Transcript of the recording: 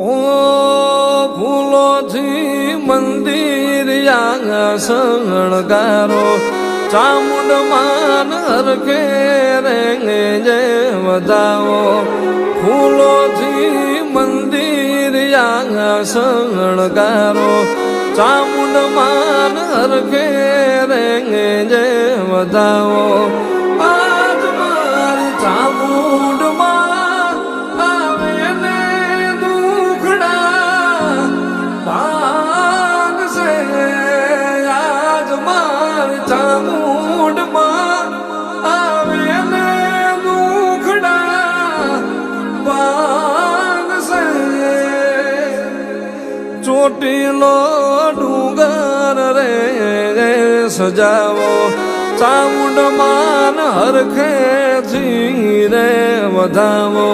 ઓ ફૂલોથી મંદિર શણગારો ચામુંડ માન હરખે રેંગે જે વધાવો ફૂલોથી મંદિર શણગારો ચામુંડ માન હરખે રેંગે જે વધાવો આજ મારી ચામુંડ માં આવે ને દુખડા ભાગશે આજ મારી ચામુંડ માં આવે ને દુખડા ભાગશે ચોટીલો ડુંગર રે સજાવો ચામુંડ માન હરખેથી રે વધાવો